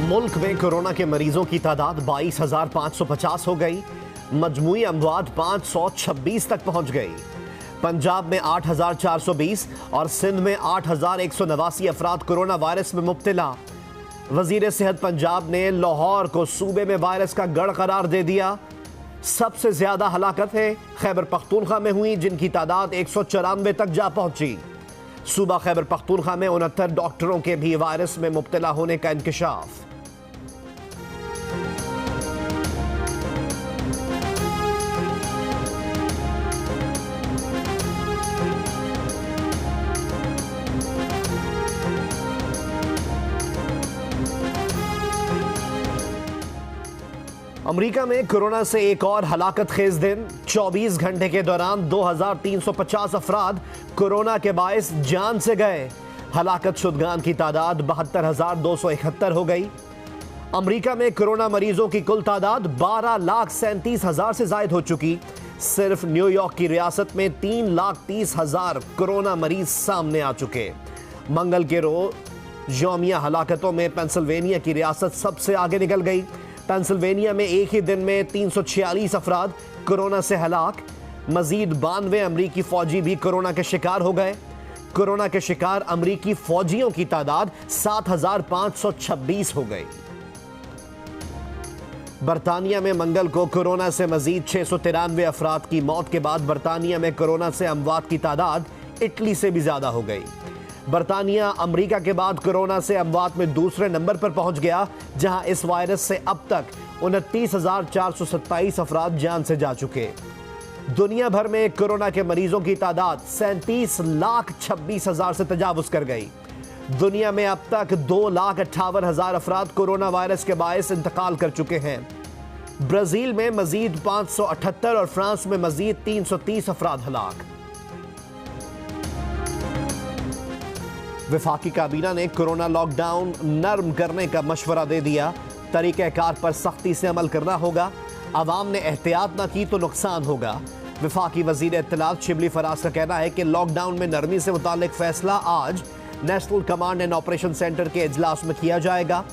मुल्क में कोरोना के मरीजों की तादाद 22,550 हो गई। मजमूई अमवात 526 तक पहुंच गई। पंजाब में 8,420 और सिंध में 8,189 अफराद कोरोना वायरस में मुब्तला। वजीर सेहत पंजाब ने लाहौर को सूबे में वायरस का गढ़ करार दे दिया। सबसे ज्यादा हलाकतें खैबर पख्तूनख्वा में हुई, जिनकी तादाद 194 तक जा पहुंची। सूबा खैबर पख्तूनख्वा में 69 डॉक्टरों के भी वायरस में मुब्तला होने का इंकशाफ। अमेरिका में कोरोना से एक और हलाकत खेज दिन। 24 घंटे के दौरान 2,350 अफराद कोरोना के बायस जान से गए। हलाकत शुदगान की तादाद 72,271 हो गई। अमेरिका में कोरोना मरीजों की कुल तादाद 12,37,000 से जायद हो चुकी। सिर्फ न्यूयॉर्क की रियासत में 3,30,000 कोरोना मरीज सामने आ चुके। मंगल के रोज यौमिया हलाकतों में पेंसिल्वेनिया की रियासत सबसे आगे निकल गई। पेंसिल्वेनिया में एक ही दिन में 346 अफराद कोरोना से हलाक। मजीद 92 अमरीकी फौजी भी कोरोना के शिकार हो गए। कोरोना के शिकार अमरीकी फौजियों की तादाद 7,526 हो गई। बरतानिया में मंगल को कोरोना से मजीद 693 अफराद की मौत के बाद बरतानिया में कोरोना से अमवात की तादाद इटली से भी ज्यादा हो गई। बरतानिया अमेरिका के बाद कोरोना से अमवात में दूसरे नंबर पर पहुंच गया, जहां इस वायरस से अब तक 29,427 अफराद जान से जा चुके। दुनिया भर में कोरोना के मरीजों की तादाद 37,26,000 से तजावुज कर गई। दुनिया में अब तक 2,58,000 अफराद कोरोना वायरस के बायस इंतकाल कर चुके हैं। ब्राजील में मजीद 578 और फ्रांस में मजीद 330 अफराद हलाक। वफाकी काबीना ने कोरोना लॉकडाउन नर्म करने का मशवरा दे दिया। तरीक़ेकार पर सख्ती से अमल करना होगा। अवाम ने एहतियात न की तो नुकसान होगा। वफाकी वजीर इत्तलात शिबली फराज का कहना है कि लॉकडाउन में नरमी से मुतालिक फैसला आज national command and operation centre के इजलास में किया जाएगा।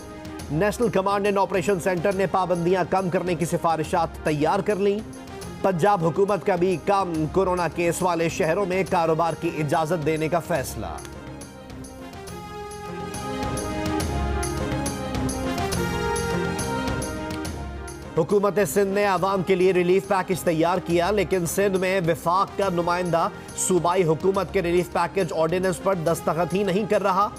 National command and operation centre ने पाबंदियां कम करने की सिफारिशात तैयार कर ली। पंजाब हुकूमत का भी कम कोरोना केस वाले शहरों में कारोबार की इजाजत देने का फैसला। हुकूमत सिंध ने आवाम के लिए रिलीफ पैकेज तैयार किया, लेकिन सिंध में विफाक का नुमाइंदा सूबाई हुकूमत के रिलीफ पैकेज ऑर्डिनेंस पर दस्तखत ही नहीं कर रहा।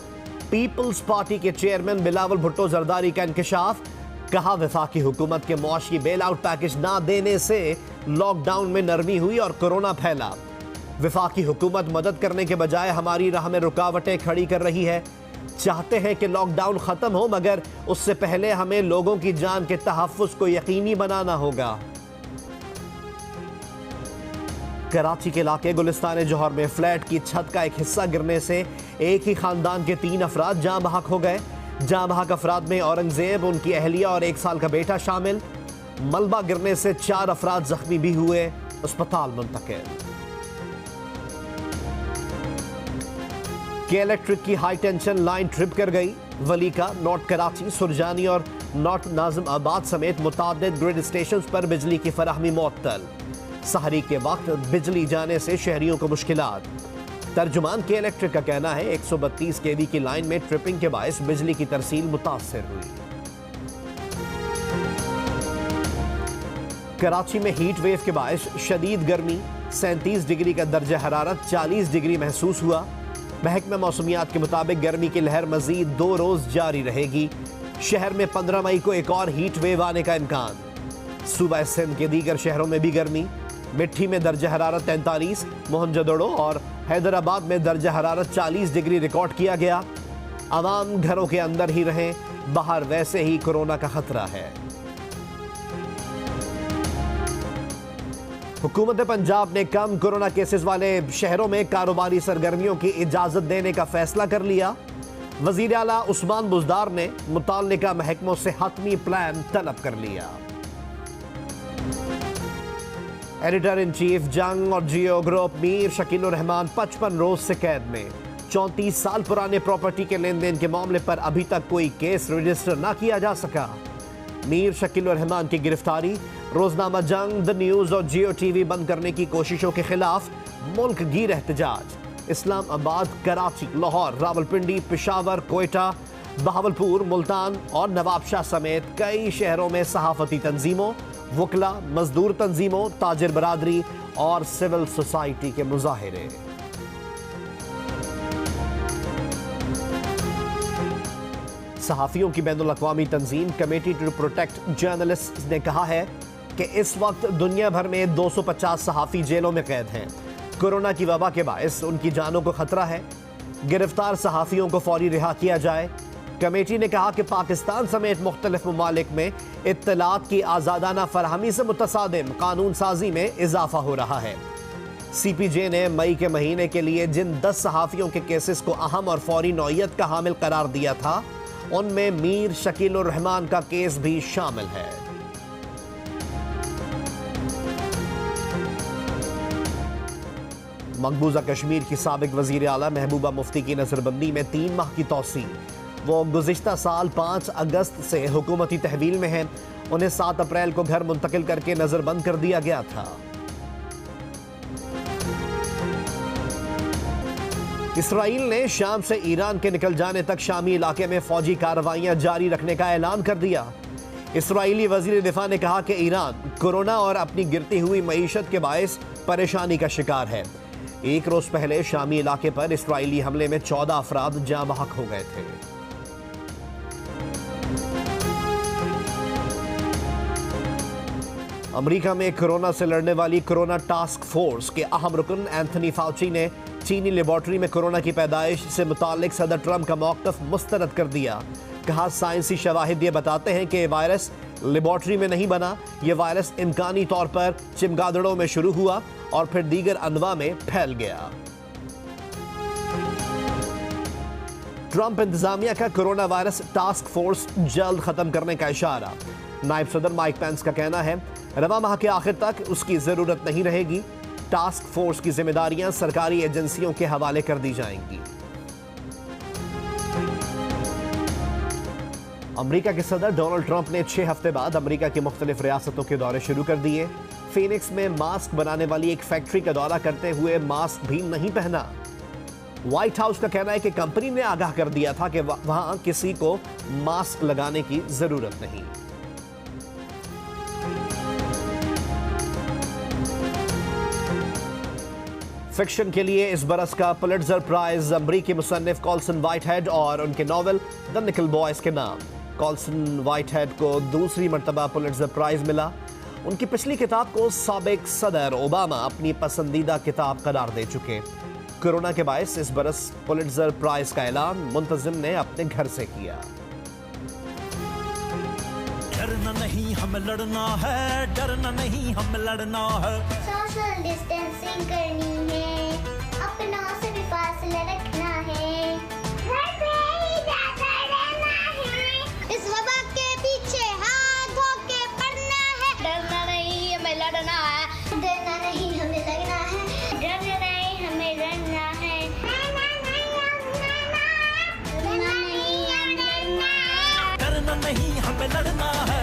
पीपल्स पार्टी के चेयरमैन बिलावल भुट्टो जरदारी का इंकशाफ। कहा, विफाकी हुकूमत के मुआशी बेल आउट पैकेज ना देने से लॉकडाउन में नरमी हुई और कोरोना फैला। विफाकी हुकूमत मदद करने के बजाय हमारी राह में रुकावटें खड़ी कर रही है। चाहते हैं कि लॉकडाउन खत्म हो, मगर उससे पहले हमें लोगों की जान के तहफ्फुज़ को यकीनी बनाना होगा। कराची के इलाके गुलिस्तान जौहर में फ्लैट की छत का एक हिस्सा गिरने से एक ही खानदान के 3 अफराद जाँ बहक हो गए। जाँ बहक अफराद में औरंगजेब, उनकी अहलिया और 1 साल का बेटा शामिल। मलबा गिरने से 4 अफराद जख्मी भी हुए, अस्पताल मुंतकिल। के इलेक्ट्रिक की हाई टेंशन लाइन ट्रिप कर गई। वलीका, नॉर्थ कराची, सुरजानी और नॉर्थ नाजिम आबाद समेत मुताबिद ग्रिड स्टेशन पर बिजली की फराहमी मुअत्तल। सहरी के वक्त बिजली जाने से शहरियों को मुश्किलात। तर्जुमान के इलेक्ट्रिक का कहना है 132 केवी की लाइन में ट्रिपिंग के बायस बिजली की तरसील मुतासर हुई। कराची में हीट वेव के बायस शदीद गर्मी, 37 डिग्री का दर्जा हरारत 40 डिग्री महसूस हुआ। महकमा मौसमियात के मुताबिक गर्मी की लहर मजीद 2 रोज जारी रहेगी। शहर में 15 मई को एक और हीट वेव आने का इम्कान। सूबा सिंध के दीगर शहरों में भी गर्मी। मिट्टी में दर्जा हरारत 43, मोहनजोदड़ो और हैदराबाद में दर्जा हरारत 40 डिग्री रिकॉर्ड किया गया। आवाम घरों के अंदर ही रहें, बाहर वैसे ही कोरोना का खतरा है। हुकूमत पंजाब ने कम कोरोना केसेस वाले शहरों में कारोबारी सरगर्मियों की इजाजत देने का फैसला कर लिया। वजीर आला उस्मान बुज़दार ने मुताल्लिका महकमों से हतमी प्लान तलब कर लिया। एडिटर इन चीफ जंग और जियो ग्रुप मीर शकील रहमान 55 रोज से कैद में। 34 साल पुराने प्रॉपर्टी के लेन देन के मामले पर अभी तक कोई केस रजिस्टर ना किया जा सका। मीर शकील उर रहमान की गिरफ्तारी, रोजनामा जंग, द न्यूज और जियो टीवी बंद करने की कोशिशों के खिलाफ मुल्क गिर एहतजाज। इस्लामाबाद, कराची, लाहौर, रावलपिंडी, पेशावर, कोयटा, बहावलपुर, मुल्तान और नवाबशाह समेत कई शहरों में सहाफती तंजीमों, वकला, मजदूर तंजीमों, ताजिर बरादरी और सिविल सोसाइटी के मुजाहिरे। सहाफियों की बैनुल-अक़वामी तंजीम कमेटी टू प्रोटेक्ट जर्नलिस्ट ने कहा है कि इस वक्त दुनिया भर में 250 सहाफी जेलों में कैद हैं। कोरोना की वबा के बायस उनकी जानों को खतरा है। गिरफ्तार सहाफियों को फौरी रिहा किया जाए। कमेटी ने कहा कि पाकिस्तान समेत मुख्तलिफ ममालिक में इत्तलात की आज़ादाना फरहमी से मुतसादिम कानून साजी में इजाफा हो रहा है। CPJ ने मई के महीने के लिए जिन 10 सहाफियों के केसेस को अहम और फौरी नौयत का हामिल करार दिया था, उनमें मीर शकील उर रहमान का केस भी शामिल है। मकबूजा कश्मीर की साबिक वजीर आला महबूबा मुफ्ती की नजरबंदी में 3 माह की तौसी। वो गुज़िश्ता साल 5 अगस्त से हुकूमती तहवील में हैं। उन्हें 7 अप्रैल को घर मुंतकिल करके नजरबंद कर दिया गया था। इसराइल ने शाम से ईरान के निकल जाने तक शामी इलाके में फौजी कार्रवाइयां जारी रखने का ऐलान कर दिया। इसराइली वजीर दिफा ने कहा कि ईरान कोरोना और अपनी गिरती हुई मईशत के बायस परेशानी का शिकार है। एक रोज पहले शामी इलाके पर इसराइली हमले में 14 अफराद जाँ बहक हो गए थे। अमेरिका में कोरोना से लड़ने वाली कोरोना टास्क फोर्स के अहम रुकन एंथनी फाउची ने चीनी लेबॉर्ट्री में कोरोना की पैदाइश से मुतालिक सदर ट्रंप का मौक़िफ़ मुस्तरद कर दिया। कहा, साइंसी शवाहिद ये बताते हैं कि वायरस लेबॉर्ट्री में नहीं बना। यह वायरस इम्कानी तौर पर चमगादड़ों में शुरू हुआ और फिर दीगर अनवा में फैल गया। ट्रंप इंतजामिया का कोरोना वायरस टास्क फोर्स जल्द खत्म करने का इशारा। नायब सदर माइक पेंस का कहना है, रवा माह के आखिर तक उसकी जरूरत नहीं रहेगी। टास्क फोर्स की जिम्मेदारियां सरकारी एजेंसियों के हवाले कर दी जाएंगी। अमेरिका के सदर डोनाल्ड ट्रंप ने 6 हफ्ते बाद अमेरिका की मुख्तलिफ रियासतों के दौरे शुरू कर दिए। फिनिक्स में मास्क बनाने वाली एक फैक्ट्री का दौरा करते हुए मास्क भी नहीं पहना। व्हाइट हाउस का कहना है कि कंपनी ने आगाह कर दिया था कि वहां किसी को मास्क लगाने की जरूरत नहीं। फिक्शन के लिए इस बरस का पुलिट्जर प्राइज अमरीकी मुसन्निफ कॉल्सन व्हाइटहेड और उनके नॉवेल द निकल बॉयज के नाम। कॉल्सन व्हाइटहेड को दूसरी मर्तबा पुलिट्जर प्राइज मिला। उनकी पिछली किताब को साबिक सदर ओबामा अपनी पसंदीदा किताब करार दे चुके। कोरोना के बायस इस बरस पुलिट्जर प्राइज का ऐलान मुंतजिम ने अपने घर से किया। डरना नहीं हम लड़ना है, डरना नहीं हम लड़ना है। सोशल डिस्टेंसिंग करनी है, अपनों से भी फासला रखना है, घर पे ही ज्यादा रहना है, इस वबा के पीछे हाथ धो के पड़ना है। डरना नहीं हमें लड़ना है, डरना नहीं हमें लगना है, डरना नहीं हमें लड़ना है, डरना नहीं हमें लड़ना है।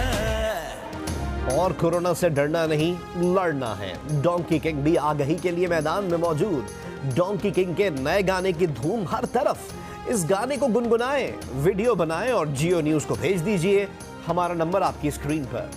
और कोरोना से डरना नहीं लड़ना है। डोंकी किंग भी आगही के लिए मैदान में मौजूद। डोंकी किंग के नए गाने की धूम हर तरफ। इस गाने को गुनगुनाएं, वीडियो बनाएं और जियो न्यूज को भेज दीजिए। हमारा नंबर आपकी स्क्रीन पर।